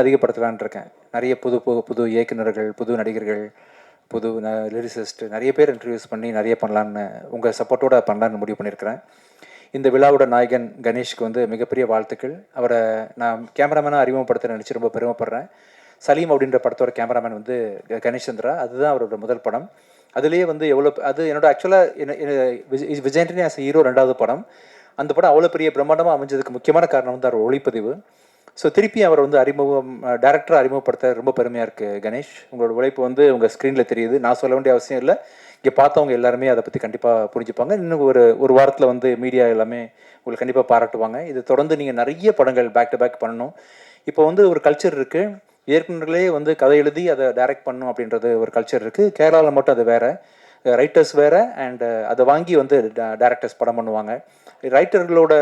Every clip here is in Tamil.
அதிகப்படுத்தலான் இருக்கேன். நிறைய புது புது இயக்குனர்கள், புது நடிகர்கள், புது லிரிசிஸ்ட் நிறைய பேர் இன்ட்ரடியூஸ் பண்ணி நிறைய பண்ணலான்னு உங்கள் சப்போர்ட்டோட பண்ணலான்னு முடிவு பண்ணியிருக்கிறேன். இந்த விழாவோட நாயகன் கணேஷ்க்கு வந்து மிகப்பெரிய வாழ்த்துக்கள். அவரை நான் கேமராமேனாக அறிமுகப்படுத்த நினச்சி ரொம்ப பெருமைப்படுறேன். சலீம் அப்படின்ற படத்தோட கேமராமேன் வந்து கணேஷ் சந்திரா. அதுதான் அவரோட முதல் படம். அதுலேயே வந்து எவ்வளோ அது என்னோட ஆக்சுவலாக விஜயண்டனி ஆஸ் ஹீரோ 2வது படம். அந்த படம் அவ்வளோ பெரிய பிரம்மாண்டமாக அமைஞ்சதுக்கு முக்கியமான காரணம் வந்து அவர் ஒளிப்பதிவு. ஸோ திருப்பி அவர் வந்து டேரக்டராக அறிமுகப்படுத்த ரொம்ப பெருமையாக இருக்குது கணேஷ். உங்களோட உழைப்பு வந்து உங்கள் ஸ்க்ரீனில் தெரியுது. நான் சொல்ல வேண்டிய அவசியம் இல்லை. இங்கே பார்த்தவங்க எல்லாருமே அதை பற்றி கண்டிப்பாக புரிஞ்சுப்பாங்க. இன்னும் ஒரு வாரத்தில் வந்து மீடியா எல்லாமே உங்களுக்கு கண்டிப்பாக பாராட்டுவாங்க. இது தொடர்ந்து நீங்கள் நிறைய படங்கள் பேக் டு பேக் பண்ணணும். இப்போ வந்து ஒரு கல்ச்சர் இருக்குது. இயக்குநர்களே வந்து கதை எழுதி அதை டைரக்ட் பண்ணணும் அப்படின்றது ஒரு கல்ச்சர் இருக்குது. கேரளாவில் மட்டும் அது வேறு, ரைட்டர்ஸ் வேறு, அண்ட் அதை வாங்கி வந்து டேரக்டர்ஸ் படம் பண்ணுவாங்க. ரைட்டர்களோட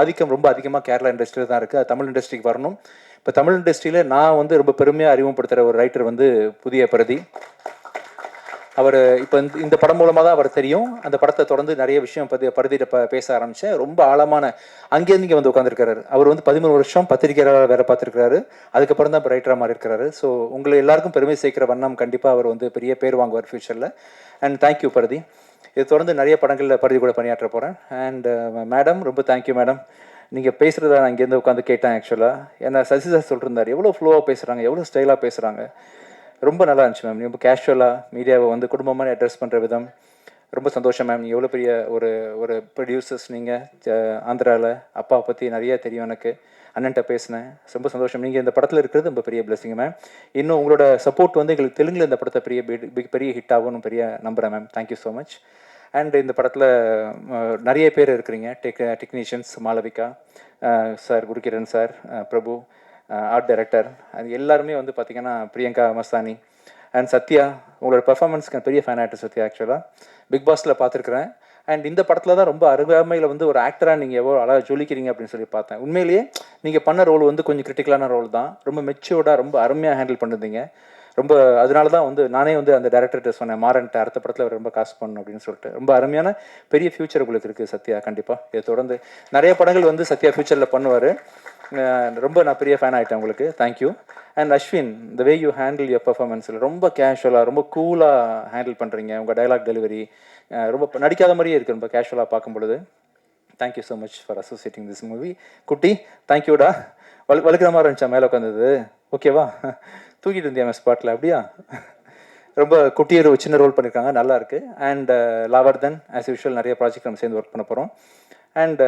ஆதிக்கம் ரொம்ப அதிகமாக கேரளா இண்டஸ்ட்ரியில் தான் இருக்குது. அது தமிழ் இண்டஸ்ட்ரிக்கு வரணும். இப்போ தமிழ் இண்டஸ்ட்ரியில் நான் வந்து ரொம்ப பெருமையாக அறிமுகப்படுத்துகிற ஒரு ரைட்டர் வந்து புதிய பிரதி. அவர் இப்போ இந்த படம் மூலமாக தான் அவர் தெரியும். அந்த படத்தை தொடர்ந்து நிறைய விஷயம் பிரதிகிட்ட பேச ஆரம்பித்தேன். ரொம்ப ஆழமான அங்கேருந்து இங்கே வந்து உட்காந்துருக்காரு. அவர் வந்து 13 வருஷம் பத்திரிகையாளராக வேலை பார்த்துருக்காரு. அதுக்கப்புறம் தான் இப்போ ரைட்டராக மாறி இருக்காரு. ஸோ உங்களை எல்லாருக்கும் பெருமை சேர்க்கிற வண்ணம் கண்டிப்பாக அவர் வந்து பெரிய பேர் வாங்குவார் ஃபியூச்சரில். அண்ட் தேங்க்யூ பிரதி. இது தொடர்ந்து நிறைய படங்களில் பிரதி கூட பணியாற்ற போகிறேன். அண்ட் மேடம், ரொம்ப தேங்க்யூ மேடம். நீங்கள் பேசுகிறத நான் இங்கேருந்து உட்காந்து கேட்டேன். ஆக்சுவலாக ஏன்னா சசி சார் சொல்லிருந்தார், எவ்வளோ ஃப்ளோவாக பேசுகிறாங்க, எவ்வளோ ஸ்டைலாக பேசுகிறாங்க. ரொம்ப நல்லா இருந்துச்சு மேம். ரொம்ப கேஷுவலாக மீடியாவை வந்து குடும்பமாக அட்ரஸ் பண்ணுற விதம் ரொம்ப சந்தோஷம் மேம். எவ்வளோ பெரிய ஒரு ஒரு ப்ரொடியூசர்ஸ் நீங்கள். ஆந்திராவில் அப்பாவை பற்றி நிறைய தெரியும் எனக்கு. அண்ணன்ட்ட பேசினேன். ரொம்ப சந்தோஷம். நீங்கள் இந்த படத்தில் இருக்கிறது ரொம்ப பெரிய பிளஸிங் மேம். இன்னும் உங்களோட சப்போர்ட் வந்து எங்களுக்கு தெலுங்கில் இந்த படத்தை பெரிய ஹிட் ஆகும்னு பெரிய நம்புகிறேன் ma'am. Thank you so much. And இந்த படத்தில் நிறைய பேர் இருக்கிறீங்க. Technicians Malavika sir, Gurukiran sir, பிரபு, ஆர்ட் டைரக்டர், அது எல்லாருமே வந்து பார்த்திங்கன்னா பிரியங்கா மஸ்தானி அண்ட் சத்யா. உங்களோட பர்ஃபார்மன்ஸ்க்கு பெரிய ஃபேன் ஆகிட்டு சத்யா. ஆக்சுவலாக பிக் பாஸில் பார்த்துருக்குறேன். அண்ட் இந்த படத்தில் தான் ரொம்ப அருகாமையில் வந்து ஒரு ஆக்டராக நீங்கள் எவ்வளோ அழகாக ஜொலிக்கிறீங்க அப்படின்னு சொல்லி பார்த்தேன். உண்மையிலேயே நீங்கள் பண்ண ரோல் வந்து கொஞ்சம் கிரிட்டிக்கலான ரோல் தான். ரொம்ப மெச்சூர்டாக ரொம்ப அருமையாக ஹேண்டில் பண்ணிருந்தீங்க. ரொம்ப அதனால தான் வந்து நானே வந்து அந்த டேரக்டர்கிட்ட சொன்னேன், மாறன்ட்ட அடுத்த படத்தில் அவர் ரொம்ப காசு பண்ணணும் அப்படின்னு சொல்லிட்டு. ரொம்ப அருமையான பெரிய ஃபியூச்சர் உங்களுக்கு இருக்குது சத்யா. கண்டிப்பாக இதை தொடர்ந்து நிறைய படங்கள் வந்து சத்யா ஃபியூச்சரில் பண்ணுவார். ரொம்ப நான் பெரிய ஃபேன் ஆகிட்டேன் உங்களுக்கு. Thank you. And Ashwin, the way you handle your பர்ஃபார்மன்ஸில் ரொம்ப கேஷுவலாக ரொம்ப கூலாக ஹேண்டில் பண்ணுறீங்க. உங்கள் டைலாக் டெலிவரி ரொம்ப நடிக்காத மாதிரியே இருக்குது ரொம்ப கேஷுவலாக பார்க்கும் பொழுது. Thank you so much for associating this movie. குட்டி, தேங்க்யூடா. வலுக்கிற மாதிரி இருந்துச்சா மேலே உட்காந்தது? ஓகேவா? தூக்கிட்டு இருந்தியா ஸ்பாட்டில்? அப்படியா? ரொம்ப குட்டியர் சின்ன ரோல் பண்ணியிருக்காங்க, நல்லா இருக்குது. அண்ட் லாவர்தன் ஆஸ் யூஷுவல் நிறைய ப்ராஜெக்ட் நம்ம சேர்ந்து ஒர்க் பண்ண போகிறோம். அண்ட்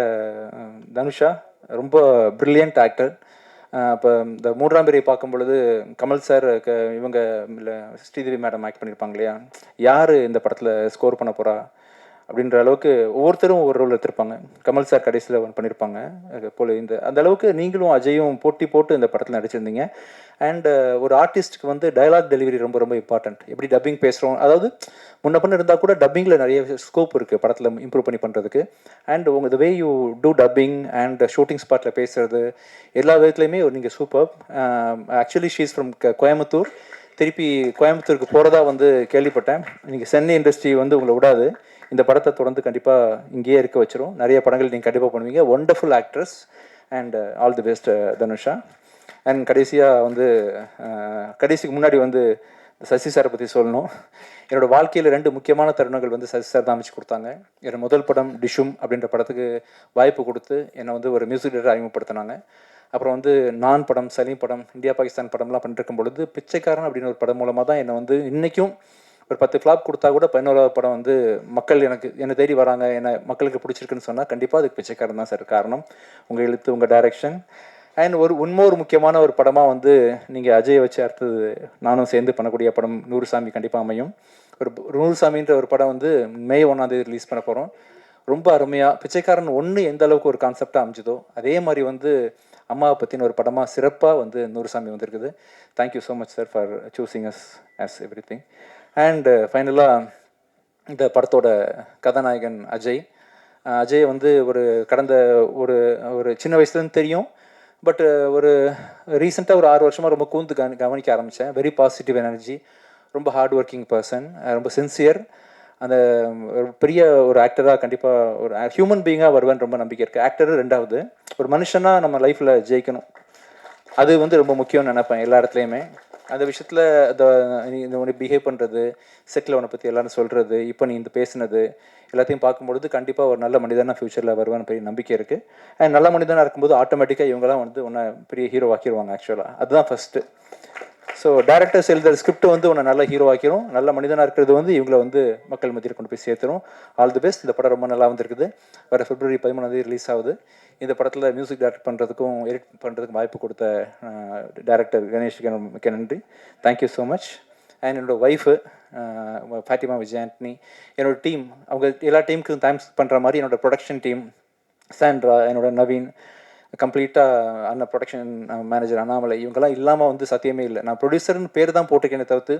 தனுஷா ரொம்ப ப்ரில்லியன்ட் ஆக்டர். இப்போ இந்த 3ஆம் பிறையை பார்க்கும் பொழுது கமல் சார் இவங்க ஸ்ரீதேவி மேடம் ஆக்ட் பண்ணியிருப்பாங்க இல்லையா, யார் இந்த படத்தில் ஸ்கோர் பண்ண போகிறா அப்படின்ற அளவுக்கு ஒவ்வொருத்தரும் ஒவ்வொரு ரோல் எடுத்திருப்பாங்க. கமல் சார் கடைசியில் பண்ணியிருப்பாங்க போல. அந்த அளவுக்கு நீங்களும் அஜயும் போட்டி போட்டு இந்த படத்தில் நடிச்சிருந்தீங்க. அண்டு ஒரு ஆர்டிஸ்ட்டுக்கு வந்து டயலாக் டெலிவரி ரொம்ப ரொம்ப இம்பார்ட்டண்ட். எப்படி டப்பிங் பேசுகிறோம், அதாவது முன்ன பண்ண இருந்தால் கூட டப்பிங்கில் நிறைய ஸ்கோப் இருக்குது படத்தில் இம்ப்ரூவ் பண்ணி பண்ணுறதுக்கு. அண்ட் உங்கள் the way you do dubbing and shooting ஸ்பாட்டில் பேசுகிறது எல்லா விதத்துலையுமே நீங்கள் super. Actually she's from Coimbatore. திருப்பி கோயம்புத்தூருக்கு போகிறதா வந்து கேள்விப்பட்டேன். நீங்கள் சென்னை இண்டஸ்ட்ரி வந்து உங்களை விடாது. இந்த படத்தை தொடர்ந்து கண்டிப்பாக இங்கேயே இருக்க வச்சிரும். நிறைய படங்கள் நீங்கள் கண்டிப்பாக பண்ணுவீங்க. Wonderful actress. And all the best Dhanusha. And கடைசியாக வந்து கடைசிக்கு முன்னாடி வந்து சசி சாரை பற்றி சொல்லணும். என்னோடய வாழ்க்கையில் 2 முக்கியமான தருணங்கள் வந்து சசி சார் தான் அமைச்சு கொடுத்தாங்க. என்னோடய முதல் படம் டிஷும் அப்படின்ற படத்துக்கு வாய்ப்பு கொடுத்து என்னை வந்து ஒரு மியூசிக் டைரக்டர் அறிமுகப்படுத்தினாங்க. அப்புறம் வந்து நான் படம், சலீம் படம், இந்தியா பாகிஸ்தான் படம்லாம் பண்ணிருக்கும் பொழுது பிச்சைக்காரன் அப்படின்னு ஒரு படம் மூலமாக தான் என்னை வந்து இன்றைக்கும் ஒரு 10 ஃப்ளாப் கொடுத்தா கூட 11வது படம் வந்து மக்கள் என்னை தேடி வராங்க, என்னை மக்களுக்கு பிடிச்சிருக்குன்னு சொன்னால் கண்டிப்பாக அதுக்கு பிச்சைக்காரன் தான் சார் காரணம். உங்கள் எழுத்து, உங்கள் டைரக்ஷன். அண்ட் இன்னொரு முக்கியமான ஒரு படமாக வந்து நீங்கள் அஜயை வச்சு அடுத்தது நானும் சேர்ந்து பண்ணக்கூடிய படம் நூறுசாமி கண்டிப்பாக அமையும். ஒரு நூறுசாமின்ற ஒரு படம் வந்து மே 1ஆம் தேதி ரிலீஸ் பண்ண போகிறோம். ரொம்ப அருமையாக பிச்சைக்காரன் 1 எந்த அளவுக்கு ஒரு கான்செப்டாக அமைஞ்சதோ அதே மாதிரி வந்து அம்மாவை பற்றின ஒரு படமாக சிறப்பாக வந்து நூறுசாமி வந்திருக்குது. Thank you so much sir for choosing us as everything. And ஃபைனலாக இந்த படத்தோட கதாநாயகன் அஜய். அஜய் வந்து கடந்த ஒரு ஒரு சின்ன வயசுலேருந்து தெரியும். பட் ஒரு ரீசெண்டாக ஒரு 6 வருஷமாக ரொம்ப கூர்ந்து கவனிக்க ஆரம்பித்தேன். வெரி பாசிட்டிவ் எனர்ஜி, ரொம்ப ஹார்ட் ஒர்க்கிங் பர்சன், ரொம்ப சின்சியர். அந்த ஒரு பெரிய ஒரு ஆக்டராக கண்டிப்பாக ஒரு ஹியூமன் பீயிங்காக வருவேன்னு ரொம்ப நம்பிக்கை இருக்குது. ஆக்டரு 2வது, ஒரு மனுஷனாக நம்ம லைஃப்பில் ஜெயிக்கணும். அது வந்து ரொம்ப முக்கியம்னு நினைப்பேன் எல்லா இடத்துலையுமே. அந்த விஷயத்தில் நீ இந்த உன்னை பிஹேவ் பண்ணுறது, செட்டில் உன்னை பற்றி எல்லாரும் சொல்கிறது, இப்போ நீ இந்த பேசுனது எல்லாத்தையும் பார்க்கும்பொழுது கண்டிப்பாக ஒரு நல்ல மனிதனாக ஃப்யூச்சரில் வருவான்னு பெரிய நம்பிக்கை இருக்குது. அண்ட் நல்ல மனிதனாக இருக்கும்போது ஆட்டோமேட்டிக்காக இவங்கெல்லாம் வந்து உன்னை பெரிய ஹீரோ ஆக்கிடுவாங்க ஆக்சுவலாக. அதுதான் ஃபஸ்ட்டு. ஸோ டேரக்டர்ஸ் எழுதுகிற ஸ்கிரிப்ட் வந்து உன்னை நல்ல ஹீரோ ஆக்கிரும். நல்ல மனிதனாக இருக்கிறது வந்து இவங்களை வந்து மக்கள் மத்தியில் கொண்டு போய் சேர்த்துரும். All the best. இந்த படம் ரொம்ப நல்லா வந்திருக்குது. வர February 13 ரிலீஸ் ஆகுது. இந்த படத்தில் மியூசிக் டைரக்ட் பண்ணுறதுக்கும் எடிட் பண்ணுறதுக்கும் வாய்ப்பு கொடுத்த டைரக்டர் கணேஷ்க்கு மிக்க நன்றி. Thank you so much. அண்ட் என்னோடய ஒய்ஃபு ஃபாத்திமா விஜய் ஆண்டனி, என்னோடய டீம், அவங்க எல்லா டீமுக்கும் தேங்க்ஸ் பண்ணுற மாதிரி என்னோடய ப்ரொடக்ஷன் டீம், சாண்ட்ரா, என்னோட நவீன், கம்ப்ளீட்டாக அண்ணன் ப்ரொடக்ஷன் மேனேஜர் அண்ணாமலை, இவங்கெல்லாம் இல்லாமல் வந்து சத்தியமே இல்லை. நான் ப்ரொடியூசர்னு பேர் தான் போட்டிருக்கேனே தவிர்த்து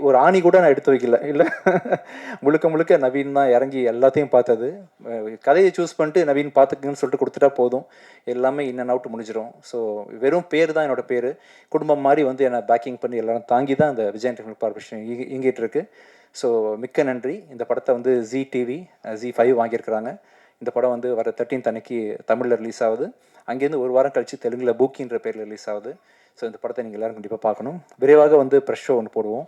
ஒரு ஆணி கூட நான் எடுத்து வைக்கல. இல்லை, முழுக்க முழுக்க நவீன் தான் இறங்கி எல்லாத்தையும் பார்த்தது. கதையை சூஸ் பண்ணிட்டு நவீன் பார்த்துக்குங்கன்னு சொல்லிட்டு கொடுத்துட்டா போதும், எல்லாமே இன் அண்ட் அவுட் முடிஞ்சிடும். ஸோ வெறும் பேர் தான் என்னோடய பேர். குடும்பம் மாதிரி வந்து என்னை பேக்கிங் பண்ணி எல்லாரும் தாங்கி தான் இந்த விஜய் என்டர்டைன்மெண்ட் கார்பரேஷன் இயங்கிட்டு இருக்கு. ஸோ மிக்க நன்றி. இந்த படத்தை வந்து ஜீ டிவி ZEE5 வாங்கியிருக்கிறாங்க. இந்த படம் வந்து வர 13th அன்னைக்கு தமிழில் ரிலீஸ் ஆகுது. அங்கேருந்து ஒரு வாரம் கழித்து தெலுங்கில் பூக்கின்ற பேரில் ரிலீஸ் ஆகுது. ஸோ இந்த படத்தை நீங்கள் எல்லோரும் கண்டிப்பாக பார்க்கணும். விரைவாக வந்து ப்ரெஷ் ஷோ ஒன்று போடுவோம்.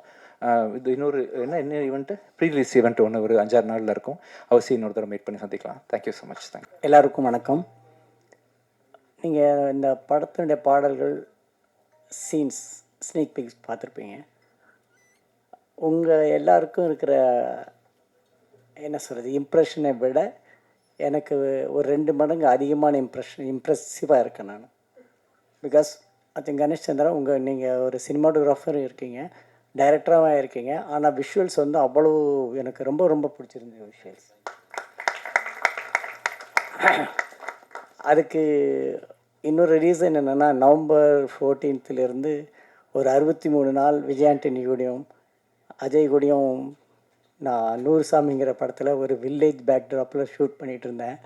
இது இன்னொரு என்ன ஈவெண்ட்டு, ப்ரீ ரிலீஸ் ஈவெண்ட் ஒன்று ஒரு 5-6 நாளில் இருக்கும். அவசியம் இன்னொரு தடவை மீட் பண்ணி சந்திக்கலாம். Thank you so much. தேங்க்யூ. எல்லாருக்கும் வணக்கம். நீங்கள் இந்த படத்தினுடைய பாடல்கள், சீன்ஸ், ஸ்னீக் பிக்ஸ் பார்த்துருப்பீங்க. உங்கள் எல்லாருக்கும் இருக்கிற என்ன சொல்கிறது, இம்ப்ரெஷனை விட எனக்கு ஒரு 2 மடங்கு அதிகமான இம்ப்ரெசிவாக இருக்கேன் நான். பிகாஸ் கணேஷ் சந்திரா, நீங்கள் ஒரு சினிமாட்டோகிராஃபரும் இருக்கீங்க, டைரக்டராகவும் இருக்கீங்க. ஆனால் விஷுவல்ஸ் வந்து அவ்வளோ எனக்கு ரொம்ப ரொம்ப பிடிச்சிருந்தது விஷுவல்ஸ். அதுக்கு இன்னொரு ரீசன் என்னென்னா, November 14th ஒரு 63 நாள் விஜய் ஆண்டனி கூடயும் அஜய் கூடயும் நான் நூறுசாமிங்கிற படத்தில் ஒரு வில்லேஜ் பேக்ட்ராப்பில் ஷூட் பண்ணிகிட்டு இருந்தேன்.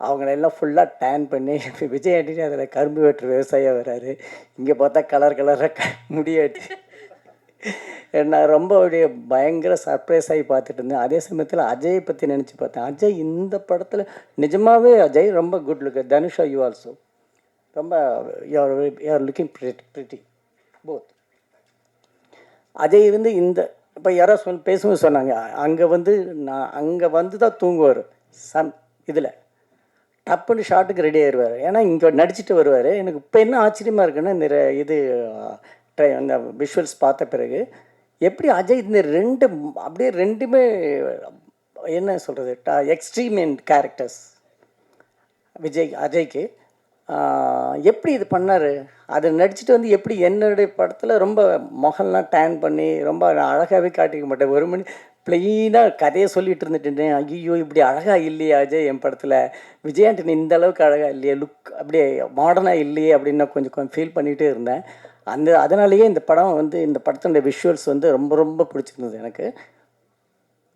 அவங்களெல்லாம் ஃபுல்லாக டேன் பண்ணி விஜய் ஆண்டனி அதில் கரும்பு வெட்டுற விவசாயியாக வர்றாரு. இங்கே பார்த்தா கலராக முடியாட்டி நான் ரொம்ப அப்படியே பயங்கர சர்ப்ரைஸ் ஆகி பார்த்துட்டு இருந்தேன். அதே சமயத்தில் அஜயை பற்றி நினச்சி பார்த்தேன். அஜய் இந்த படத்தில் நிஜமாகவே அஜய் ரொம்ப good look. Dhanusha, you also ரொம்ப you're looking pretty both. Ajay இந்த இப்போ யாரோ பேசும்போது சொன்னாங்க, அங்கே வந்து தான் தூங்குவார் இதில் டப்புன்னு ஷாட்டுக்கு ரெடி ஆயிடுவார். ஏன்னா இங்கே நடிச்சுட்டு வருவார். எனக்கு இப்போ என்ன ஆச்சரியமாக இருக்குன்னா, இந்த அந்த விஷுவல்ஸ் பார்த்த பிறகு எப்படி அஜய் இந்த அப்படியே ரெண்டுமே என்ன சொல்கிறது, எக்ஸ்ட்ரீம் கேரக்டர்ஸ் அஜய்க்கு எப்படி இது பண்ணார். அதை நடிச்சுட்டு எப்படி என்னுடைய படத்தில் ரொம்ப முகம்லாம் டேன் பண்ணி ரொம்ப அழகாகவே காட்டிக்க மாட்டேன். ஒரு மணி ப்ளெயினாக கதையை சொல்லிகிட்டு இருந்துட்டேன். ஐயோ இப்படி அழகாக இல்லையே அஜய் என் படத்தில், விஜய் ஆண்டனி இந்த அளவுக்கு அழகாக இல்லையே, லுக் அப்படியே மாடர்னாக இல்லையே அப்படின்னு நான் கொஞ்சம் ஃபீல் பண்ணிகிட்டே இருந்தேன். அதனாலேயே இந்த படத்தினுடைய விஷுவல்ஸ் ரொம்ப ரொம்ப பிடிச்சிருந்தது எனக்கு.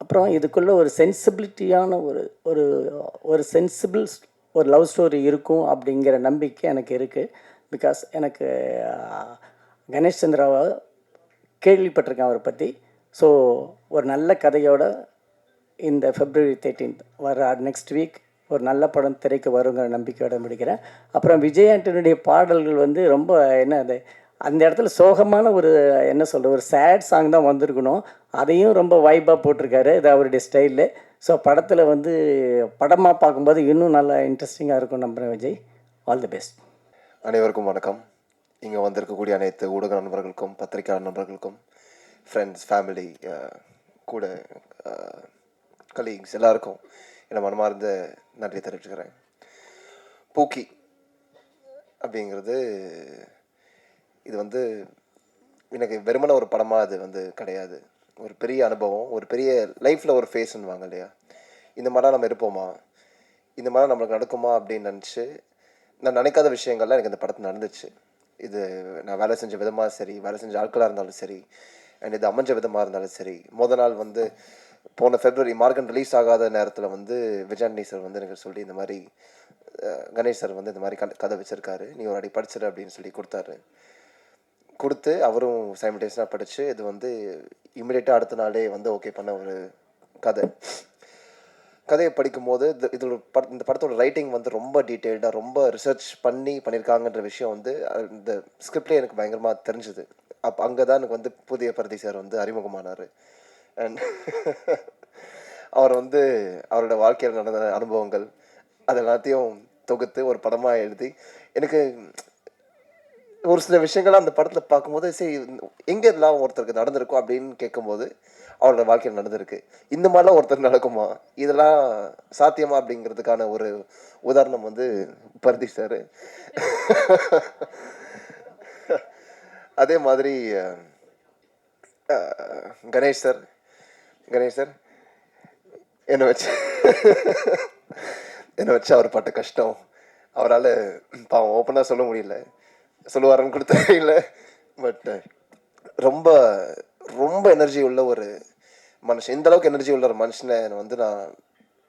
அப்புறம் இதுக்குள்ளே ஒரு சென்சிபிலிட்டியான ஒரு சென்சிபிள் ஒரு லவ் ஸ்டோரி இருக்கும் அப்படிங்கிற நம்பிக்கை எனக்கு இருக்குது. பிகாஸ் எனக்கு கணேஷ் சந்திராவை கேள்விப்பட்டிருக்கேன் அவரை பற்றி. ஸோ ஒரு நல்ல கதையோட இந்த February 13th வர நெக்ஸ்ட் வீக் ஒரு நல்ல படம் திரைக்கு வருங்கிற நம்பிக்கையோடு முடிக்கிறேன். அப்புறம் விஜய் ஆண்டனியுடைய பாடல்கள் ரொம்ப அந்த இடத்துல சோகமான ஒரு சேட் சாங் தான் வந்திருக்கணும். அதையும் ரொம்ப வைப்பாக போட்டிருக்காரு. இது அவருடைய ஸ்டைலில். ஸோ படத்தில் படமாக பார்க்கும்போது இன்னும் நல்லா இன்ட்ரெஸ்டிங்காக இருக்கும் நம்புகிறேன். Vijay, all the best. அனைவருக்கும் வணக்கம். இங்கே வந்திருக்கக்கூடிய அனைத்து ஊடக நண்பர்களுக்கும், பத்திரிகையாளர் நண்பர்களுக்கும், ஃப்ரெண்ட்ஸ், ஃபேமிலி, கூட கலீக்ஸ் எல்லாருக்கும் என்னை மனமார்ந்த நன்றி தெரிவிச்சுக்கிறேன். பூக்கி அப்படிங்கிறது இது எனக்கு வெறுமன ஒரு படமாக அது கிடையாது. ஒரு பெரிய அனுபவம், ஒரு பெரிய லைஃப்பில் ஒரு ஃபேஸ்ன்னுவாங்க இல்லையா, இந்த மாதிரிலாம் நம்ம இருப்போமா, இந்த மாதிரிலாம் நம்மளுக்கு நடக்குமா அப்படின்னு நினச்சி நான் நினைக்காத விஷயங்கள்லாம் எனக்கு இந்த படத்தில் நடந்துச்சு. இது நான் வேலை செஞ்ச விதமாக சரி, வேலை செஞ்ச ஆட்களாக இருந்தாலும் சரி, அண்ட் இது அமைஞ்ச விதமாக இருந்தாலும் சரி. நாள் போன February மார்கன் ரிலீஸ் ஆகாத நேரத்தில் விஜய் ஆண்டனி சார் எனக்கு சொல்லி இந்த மாதிரி கணேஷ் சார் இந்த மாதிரி கதை வச்சுருக்காரு, நீ ஒரு அடி படிச்சிடு அப்படின்னு சொல்லி கொடுத்து அவரும் சைமல்டேனியஸாக படித்து இது இமிடியேட்டாக அடுத்த நாளே ஓகே பண்ண ஒரு கதை. கதையை படிக்கும்போது இந்த படத்தோட ரைட்டிங் வந்து ரொம்ப டீட்டெயில்டாக ரொம்ப ரிசர்ச் பண்ணியிருக்காங்கன்ற விஷயம் வந்து இந்த ஸ்கிரிப்ட்லேயே எனக்கு பயங்கரமாக தெரிஞ்சுது. அங்கே தான் எனக்கு வந்து புதிய பரதி சார் வந்து அறிமுகமானார். அண்ட் அவர் வந்து அவரோட வாழ்க்கையில் நடந்த அனுபவங்கள் அது எல்லாத்தையும் தொகுத்து ஒரு படமாக எழுதி எனக்கு ஒரு சில விஷயங்கள் அந்த படத்தில் பார்க்கும்போது சரி எங்கே இதெல்லாம் ஒருத்தருக்கு நடந்திருக்கும் அப்படின்னு கேட்கும்போது அவரோட வாழ்க்கையில் நடந்திருக்கு. இந்த மாதிரிலாம் ஒருத்தர் நடக்குமா, இதெல்லாம் சாத்தியமா அப்படிங்கிறதுக்கான ஒரு உதாரணம் வந்து பரதி சார். அதே மாதிரி கணேஷ் சார் என்னை வச்சு அவர் பட்ட கஷ்டம் அவரால் பாவம் ஓப்பனாக சொல்ல முடியல, சொல்லுவாருன்னு கூட தெரியல. பட் ரொம்ப ரொம்ப எனர்ஜி உள்ள ஒரு மனுஷன். இந்த அளவுக்கு எனர்ஜி உள்ள ஒரு மனுஷனை வந்து நான்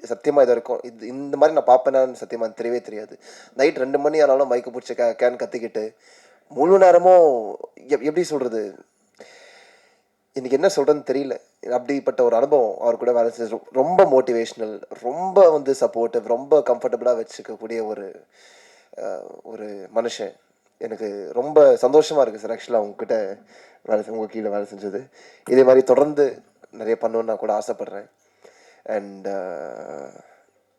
சத்தியமாக இது வரைக்கும் இந்த மாதிரி நான் பார்ப்பேனான்னு சத்தியமாக தெரியவே தெரியாது. நைட் 2 மணி ஆனாலும் மைக்கு பிடிச்ச கேன் கத்திக்கிட்டு முழு நேரமும் எப்படி சொல்கிறது, இன்னைக்கு என்ன சொல்கிறேன்னு தெரியல. அப்படிப்பட்ட ஒரு அனுபவம் அவர் கூட வேலை செஞ்சு ரொம்ப மோட்டிவேஷ்னல், ரொம்ப வந்து சப்போர்ட்டிவ், ரொம்ப கம்ஃபர்டபுளாக வச்சுக்கக்கூடிய ஒரு மனுஷன். எனக்கு ரொம்ப சந்தோஷமாக இருக்குது சார் ஆக்சுவலாக உங்ககிட்ட உங்கள் கீழே வேலை செஞ்சது. இதே மாதிரி தொடர்ந்து நிறைய பண்ணணுன்னு நான் கூட ஆசைப்பட்றேன். அண்ட்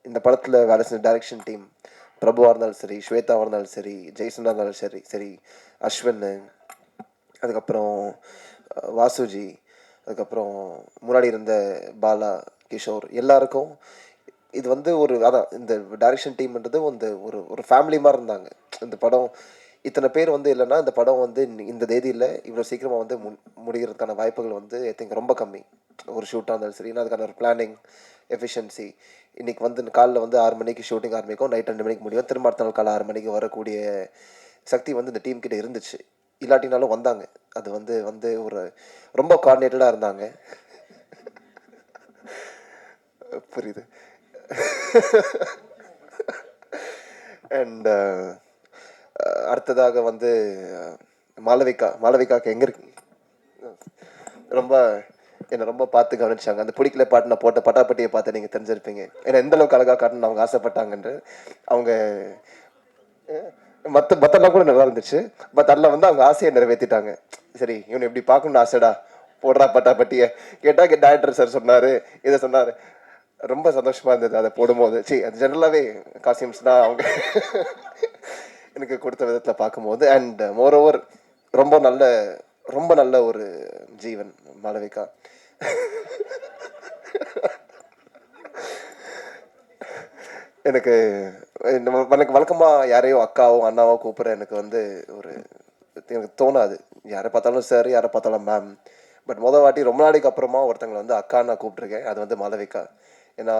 இந்த படத்தில் வேலை செஞ்ச டைரக்ஷன் டீம் பிரபுவாக இருந்தாலும் சரி, ஸ்வேதாவாக இருந்தாலும் சரி, ஜெய்சனாக இருந்தாலும் சரி, அஸ்வின், அதுக்கப்புறம் வாசுஜி, அதுக்கப்புறம் முன்னாடி இருந்த பாலா, கிஷோர், எல்லாருக்கும் இது வந்து அதான் இந்த டைரக்ஷன் டீம்ன்றது வந்து ஒரு ஃபேமிலி மாதிரி இருந்தாங்க. இந்த படம் இத்தனை பேர் வந்து இல்லைன்னா இந்த படம் வந்து இந்த தேதியில் இவ்வளோ சீக்கிரமாக வந்து முடிகிறதுக்கான வாய்ப்புகள் வந்து ஐ திங்க் ரொம்ப கம்மி. ஒரு ஷூட்டாக இருந்தாலும் சரி, அதுக்கான ஒரு பிளானிங் எஃபிஷியன்சி. இன்றைக்கி வந்து காலைல வந்து 6 மணிக்கு ஷூட்டிங் ஆரம்பிக்கும், நைட் 2 மணிக்கு முடியும், திரும்ப அடுத்த நாள் காலை 6 மணிக்கு வரக்கூடிய சக்தி வந்து இந்த டீம் கிட்ட இருந்துச்சு. இல்லாட்டினாலும் வந்தாங்க. அது வந்து ஒரு ரொம்ப கோஆர்டினேட்டடாக இருந்தாங்க. புரியுது. அண்ட் அடுத்ததாக வந்து மாளவிகாக்கு எங்கே இருக்கு என்னை ரொம்ப பார்த்து கவனிச்சாங்க. அந்த பிடிக்கல பாட்டு நான் போட்ட பட்டாப்பட்டியை பார்த்து நீங்கள் தெரிஞ்சிருப்பீங்க ஏன்னா எந்த அளவுக்கு அழகாக காட்டணும்னு அவங்க ஆசைப்பட்டாங்கன்று. அவங்க மற்றெல்லாம் கூட நல்லா இருந்துச்சு. பட் அதில் வந்து அவங்க ஆசையை நிறைவேற்றிட்டாங்க. சரி இவனை இப்படி பார்க்கணும்னு ஆசைடா, போடுறா பட்டாப்பட்டியை கேட்டால் டைரக்டர் சார் சொன்னார், இதை சொன்னார். ரொம்ப சந்தோஷமாக இருந்தது அதை போடும்போது. அது ஜென்ரலாகவே காஸ்டியூம்ஸ் தான் அவங்க எனக்கு கொடுத்த விதத்தில் பார்க்கும்போது. அண்ட் மோரோவர் ரொம்ப நல்ல ஒரு ஜீவன் மாளவிகா. எனக்கு வழக்கமாக யாரையோ அக்காவோ அண்ணாவோ கூப்பிட்ற எனக்கு வந்து எனக்கு தோணாது. யாரை பார்த்தாலும் சார், யாரை பார்த்தாலும் மேம். பட் வாட்டி ரொம்ப நாளைக்கு அப்புறமா ஒருத்தங்களை வந்து அக்கா நான் கூப்பிட்ருக்கேன். அது வந்து மாளவிகா. ஏன்னா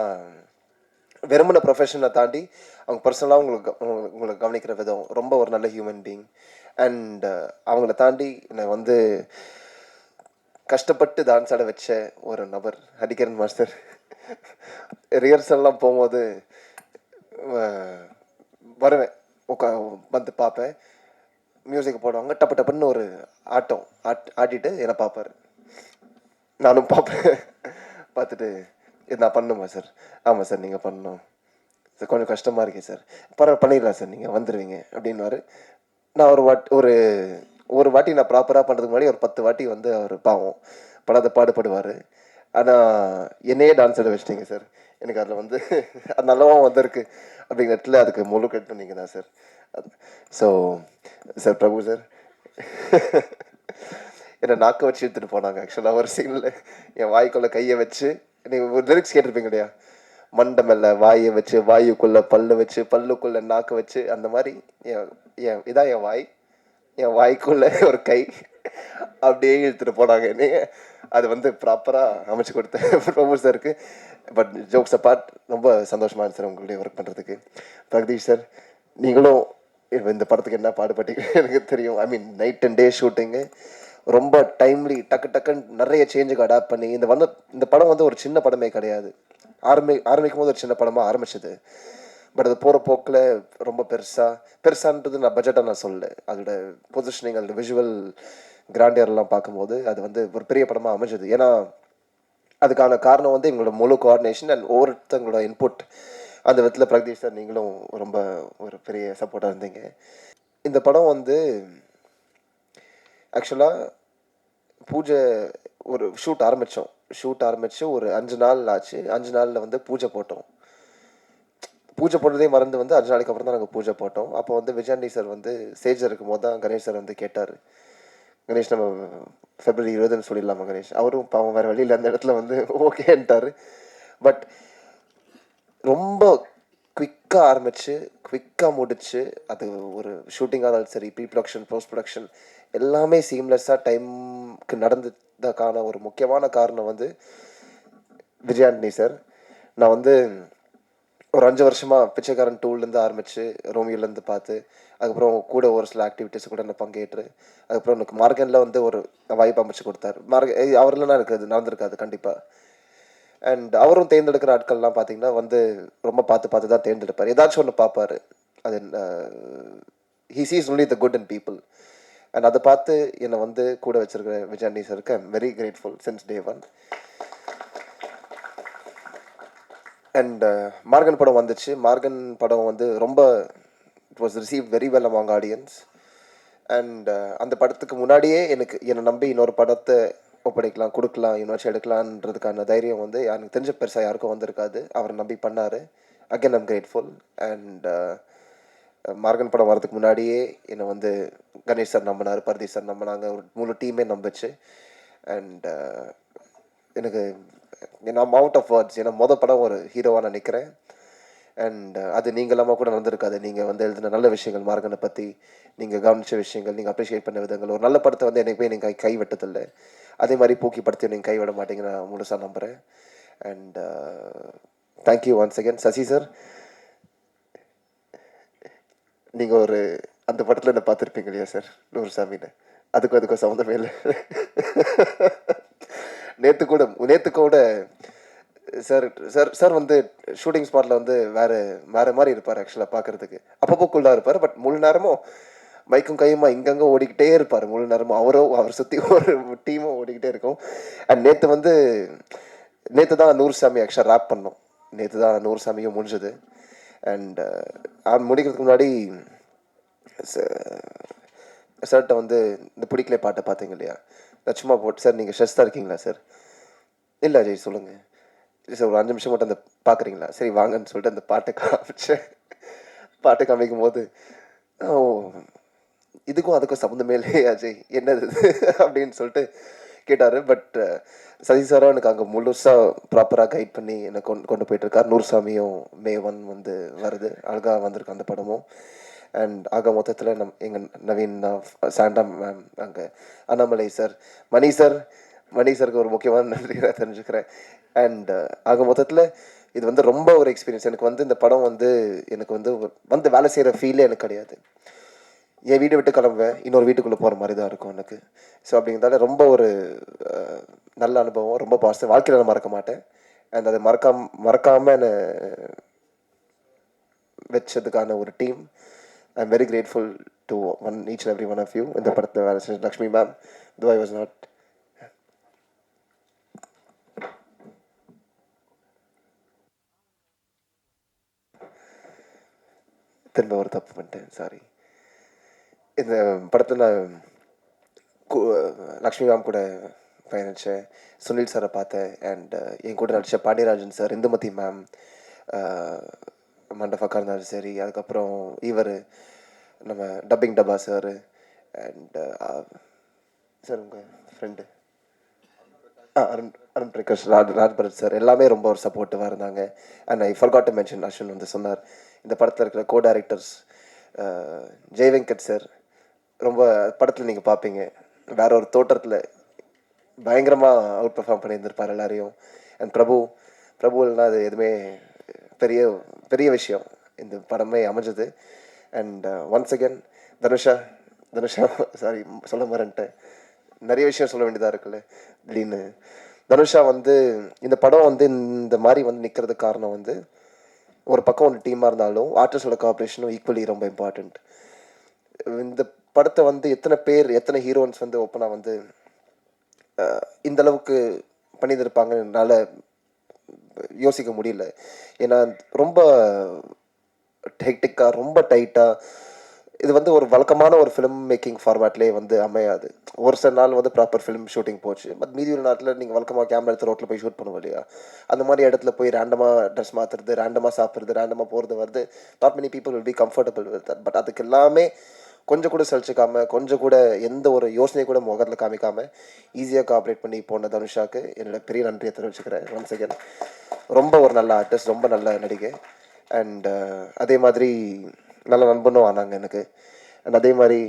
வெறுமன ப்ரொஃபஷனை தாண்டி அவங்க பர்சனலாக உங்களை கவனிக்கிற விதம் ரொம்ப ஒரு நல்ல ஹியூமன் பீயிங். அண்ட் அவங்கள தாண்டி என்னை வந்து கஷ்டப்பட்டு டான்ஸ் ஆட வச்ச ஒரு நபர் ஹரிகரன் மாஸ்டர். ரிஹர்சல்லாம் போகும்போது வருவேன், வந்து பார்ப்பேன், மியூசிக் போடுவாங்க, டப்புன்னு ஒரு ஆட்டிட்டு என்னை பார்ப்பார். நானும் பார்ப்பேன். பார்த்துட்டு இது நான் பண்ணணுமா சார்? ஆமாம் சார் நீங்கள் பண்ணணும் சார், கொஞ்சம் கஷ்டமாக இருக்கே சார், பரவாயில்ல பண்ணிடலாம் சார், நீங்கள் வந்துடுவீங்க அப்படின்வாரு. நான் ஒரு வாட்டி நான் ப்ராப்பராக பண்ணுறதுக்கு முன்னாடி ஒரு 10 வாட்டி வந்து அவர் பாவம் படாத பாடுபடுவார். ஆனால் என்னையே டான்ஸ் ஆட வச்சிட்டிங்க சார். எனக்கு அதில் வந்து அது நல்லாவும் வந்திருக்கு அப்படிங்கிறதுல அதுக்கு முழு கட்டு நீங்கள் தான் சார். ஸோ சார் பிரபு சார் என்னை நாக்க வச்சு எடுத்துகிட்டு போனாங்க. ஆக்சுவலாக ஒரு சீனில் என் வாய்க்குள்ளே கையை வச்சு, நீங்கள் ஒரு லிரிக்ஸ் கேட்டிருப்பீங்க இல்லையா, மண்டை மேலே வாயை வச்சு, வாயுக்குள்ளே பல்லு வச்சு, பல்லுக்குள்ளே நாக்க வச்சு, அந்த மாதிரி இதான் என் வாய்க்குள்ளே ஒரு கை அப்படியே இழுத்துட்டு போனாங்க என்னைய. அது வந்து ப்ராப்பராக அமைச்சு கொடுத்தேன் பிரபு சாருக்கு. பட் ஜோக்ஸ் அப்பார்ட் ரொம்ப சந்தோஷமாக இருந்துச்சு சார் உங்களுடைய ஒர்க் பண்ணுறதுக்கு. பிரகதீஷ் சார், நீங்களும் இந்த படத்துக்கு என்ன பாடுபட்டீங்க எனக்கு தெரியும். ஐ மீன் நைட் அண்ட் டே ஷூட்டிங்கு, ரொம்ப டைம்லி டக்குன்னு நிறைய சேஞ்சுக்கு அடாப்ட் பண்ணி இந்த படம் வந்து ஒரு சின்ன படமே கிடையாது. ஆரம்பிக்கும் போது ஒரு சின்ன படமாக ஆரம்பிச்சது. பட் அது போகிற போக்கில் ரொம்ப பெருசான்றது நான் பட்ஜெட்டாக நான் சொல்லலை. அதோட பொசிஷனிங், அதோட விஷுவல் கிராண்டியர்லாம் பார்க்கும்போது அது வந்து ஒரு பெரிய படமாக அமைஞ்சது. ஏன்னா அதுக்கான காரணம் வந்து எங்களோட முழு கோஆர்டினேஷன் அண்ட் ஒவ்வொருத்தங்களோட இன்புட். அந்த விதத்தில் பிரகதீஷ் சார் நீங்களும் ரொம்ப ஒரு பெரிய சப்போர்ட்டாக இருந்தீங்க. இந்த படம் வந்து ஆக்சுவலாக பூஜை ஒரு ஷூட் ஆரம்பித்து ஒரு 5 நாள் ஆச்சு. 5 நாளில் வந்து பூஜை போட்டோம். பூஜை போட்டதே மறந்து வந்து 5 நாளைக்கு அப்புறம் தான் நாங்கள் பூஜை போட்டோம். அப்போ வந்து விஜயாண்டி சார் வந்து ஸ்டேஜில் இருக்கும்போது தான் கணேஷ் சார் வந்து கேட்டார், கணேஷ் நம்ம February 20 சொல்லிடலாமா கணேஷ்? அவரும் பாவம் வேறு வழியில் அந்த இடத்துல வந்து ஓகேன்ட்டார். பட் ரொம்ப குவிக்காக ஆரம்பித்து குவிக்காக முடிச்சு, அது ஒரு ஷூட்டிங்காக இருந்தாலும் சரி, ப்ரீ ப்ரொடக்ஷன், போஸ்ட் ப்ரொடக்ஷன் எல்லாமே சீம்லெஸ்ஸாக டைமுக்கு நடந்ததுக்கான ஒரு முக்கியமான காரணம் வந்து விஜயாண்டி சார். நான் வந்து ஒரு 5 வருஷமாக பிச்சைக்காரன் 2லேருந்து ஆரம்பித்து ரோமியோலேருந்து பார்த்து, அதுக்கப்புறம் கூட ஒரு சில ஆக்டிவிட்டீஸ் கூட நான் பங்கேற்று, அதுக்கப்புறம் எனக்கு மார்கனில் வந்து ஒரு வாய்ப்பு அமைச்சு கொடுத்தாரு. அவர்லாம் எனக்கு நடந்திருக்காது கண்டிப்பாக. அண்ட் அவரும் தேர்ந்தெடுக்கிற ஆட்கள்லாம் பார்த்தீங்கன்னா வந்து ரொம்ப பார்த்து தான் தேர்ந்தெடுப்பார். ஏதாச்சும் ஒன்று பார்ப்பார். அது he sees only the good in people. And அதை பார்த்து என்னை வந்து கூட வச்சிருக்கிற விஜயாண்டி சருக்கு I am very grateful since day one. And Maargan படம் வந்துச்சு. மார்கன் படம் வந்து ரொம்ப it was receive very well among audience. And அந்த படத்துக்கு முன்னாடியே என்னை நம்பி இன்னொரு படத்தை ஒப்படைக்கலாம், கொடுக்கலாம், இன்னொரு எடுக்கலான்றதுக்கான தைரியம் வந்து எனக்கு தெரிஞ்ச பெருசாக யாருக்கும் வந்திருக்காது. அவரை நம்பி பண்ணார். Again I'm grateful. And Maargan படம் வரதுக்கு முன்னாடியே என்னை வந்து கணேஷ் சார் நம்பினார், பரதீஷ் சார் நம்பினாங்க, ஒரு முழு டீமே நம்பிச்சு. அண்ட் எனக்கு நான் அவுட் ஆஃப் வேர்ட்ஸ். ஏன்னா படம் ஒரு ஹீரோவாக நான் நிற்கிறேன். அண்ட் அது நீங்கள் இல்லாமல் கூட நடந்திருக்காது. நீங்கள் வந்து எழுதின நல்ல விஷயங்கள், மார்கனை பற்றி நீங்கள் கவனித்த விஷயங்கள், நீங்கள் அப்ரிஷியேட் பண்ண விதங்கள், ஒரு நல்ல படத்தை வந்து எனக்கு போய் நீங்கள் கைவிட்டதில்லை. அதே மாதிரி பூக்கி படத்தையும் நீங்கள் கைவிட மாட்டீங்க நான் முழுசாக நம்புகிறேன். And thank you once again. Sasi sir, நீங்கள் ஒரு அந்த படத்தில் என்ன பார்த்துருப்பீங்க இல்லையா சார், நூறுசாமின்னு? அதுக்கும் சம்மந்தமே இல்லை. நேற்று கூட சார் சார் சார் வந்து ஷூட்டிங் ஸ்பாட்டில் வந்து வேறு மாதிரி இருப்பார். ஆக்சுவலாக பார்க்குறதுக்கு அப்பப்போ கூலாக இருப்பார். பட் முழு நேரமும் மைக்கும் கையுமா இங்கங்கே ஓடிக்கிட்டே இருப்பார். முழு நேரமும் அவர் சுற்றி ஒரு டீமும் ஓடிக்கிட்டே இருக்கும். அண்ட் நேற்று தான் நூறுசாமி ஆக்சுவலாக ரேப் பண்ணோம். நேற்று தான் நூறுசாமியும் முடிஞ்சது. அண்ட் முடிக்கிறதுக்கு முன்னாடி சார்கிட்ட வந்து இந்த பிடிக்கல பாட்டை பார்த்தீங்க இல்லையா, நான் சும்மா போட்டு, சார் நீங்கள் ஸ்ட்ரெஸ்ஸாக இருக்கீங்களா சார்? இல்லை அஜய் சொல்லுங்கள் சார், ஒரு 5 நிமிஷம் மட்டும் அந்த பார்க்குறீங்களா? சரி வாங்கன்னு சொல்லிட்டு அந்த பாட்டை காமிச்சேன். பாட்டை காமிக்கும் போது ஓ இதுக்கும் அதுக்கும் சம்மந்தமே இல்லையே அஜய், என்னது அப்படின்னு சொல்லிட்டு கேட்டார். பட் சசி சாரும் எனக்கு அங்கே முழுசாக ப்ராப்பராக கைட் பண்ணி என்னை கொண்டு போயிட்டுருக்கார். நூறுசாமியும் May 1 வந்து வருது, அழகாக வந்திருக்கு அந்த படமும். அண்ட் ஆக மொத்தத்தில் எங்கள் நவீன், சாண்டா மேம், அங்கே அண்ணாமலை சார், மணி சாருக்கு ஒரு முக்கியமான நன்றி நான் தெரிஞ்சுக்கிறேன். அண்ட் ஆக மொத்தத்தில் இது வந்து ரொம்ப ஒரு எக்ஸ்பீரியன்ஸ். எனக்கு வந்து இந்த படம் வந்து எனக்கு வந்து வேலை செய்கிற ஃபீலே எனக்கு கிடையாது. என் வீட்டை விட்டு கிளம்புவேன், இன்னொரு வீட்டுக்குள்ளே போகிற மாதிரி தான் இருக்கும் எனக்கு. ஸோ அப்படிங்கிறதால ரொம்ப ஒரு நல்ல அனுபவம், ரொம்ப பாசிட்டிவ். வாழ்க்கையில் நான் மறக்க மாட்டேன். அண்ட் அதை மறக்காமல் என்னை வச்சதுக்கான ஒரு team. I am very grateful to each and every one of you. இந்த படத்தில் வேலை செஞ்ச Lakshmi ma'am, though I was not. திரும்ப ஒரு தப்பு பண்ணிட்டேன், சாரி. இந்த படத்தில் நான் லக்ஷ்மி மேம் கூட பயணித்தேன், சுனில் சாரை பார்த்தேன். அண்ட் என் கூட நடித்த பாண்டியராஜன் சார், இந்துமதி மேம், மண்டபக்கா இருந்தாலும் சரி, அதுக்கப்புறம் இவர் நம்ம டப்பிங் டப்பா சார், அண்ட் சார் உங்கள் ஃப்ரெண்டு அருண் பிரகாஷ், ராஜ்பரத் சார், எல்லாமே ரொம்ப ஒரு சப்போர்ட்டிவாக இருந்தாங்க. And I forgot to mention, Ashwin வந்து சொன்னார், இந்த படத்தில் இருக்கிற கோ டைரக்டர்ஸ் ஜெய் வெங்கட் சார், ரொம்ப படத்தில் நீங்கள் பார்ப்பீங்க வேற ஒரு தோற்றத்தில் பயங்கரமாக அவுட் பெர்ஃபார்ம் பண்ணியிருந்திருப்பார் எல்லாரையும். அண்ட் பிரபு இல்லைனா அது எதுவுமே பெரிய பெரிய விஷயம் இந்த படமே அமைஞ்சது. And once again Dhanusha sorry சொல்ல மாதிரின்ட்டேன், நிறைய விஷயம் சொல்ல வேண்டியதாக இருக்குல்ல அப்படின்னு. தனுஷா வந்து இந்த படம் வந்து இந்த மாதிரி வந்து நிற்கிறதுக்கு காரணம் வந்து ஒரு பக்கம் ஒரு டீமாக இருந்தாலும் ஆர்டிஸ்டோட கோஆப்ரேஷனும் ஈக்குவலி ரொம்ப இம்பார்ட்டண்ட். இந்த படத்தை வந்து எத்தனை ஹீரோயின்ஸ் வந்து ஓப்பனாக வந்து இந்த அளவுக்கு பண்ணியிருந்திருப்பாங்கன்னு என்னால் யோசிக்க முடியல. ஏன்னா ரொம்ப ஹெக்டிக்காக, ரொம்ப டைட்டாக, இது வந்து ஒரு வழக்கமான ஒரு ஃபிலிம் மேக்கிங் ஃபார்மேட்லேயே வந்து அமையாது. ஒரு சில நாள் வந்து ப்ராப்பர் ஃபிலிம் ஷூட்டிங் போச்சு. பட் மீதி ஒரு நாட்டில் நீங்கள் வழக்கமாக கேமரா எடுத்து ரோட்டில் போய் ஷூட் பண்ணுவோம் இல்லையா? அந்த மாதிரி இடத்துல போய் ரேண்டமாக ட்ரெஸ் மாற்றுறது, ரேண்டமாக சாப்பிட்றது, ரேண்டமாக போகிறது வருது. Not many people will be comfortable with that. But அதுக்கு எல்லாமே கொஞ்சம் கூட சலிச்சிக்காம, கொஞ்சம் கூட எந்த ஒரு யோசனை கூட முகத்தில் காமிக்காமல் ஈஸியாக கோஆப்ரேட் பண்ணி போன தனுஷாக்கு என்னோட பெரிய நன்றியை தெரிவிச்சுக்கிறேன். ஒன்ஸ் அகேன் ரொம்ப ஒரு நல்ல ஆர்டிஸ்ட், ரொம்ப நல்ல நடிகை. அண்ட் அதே மாதிரி நல்ல நண்பனும் ஆனாங்க எனக்கு. அண்ட் அதே மாதிரி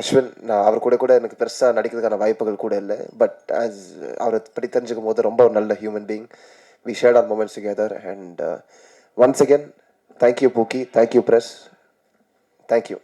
அஸ்வின், நான் அவர் கூட எனக்கு பெருசாக நடிக்கிறதுக்கான வாய்ப்புகள் கூட இல்லை. பட் ஆஸ் அவரை பற்றி தெரிஞ்சுக்கும் போது ரொம்ப ஒரு நல்ல human being. We shared our moments together. And once again thank you Pookie, thank you press, thank you.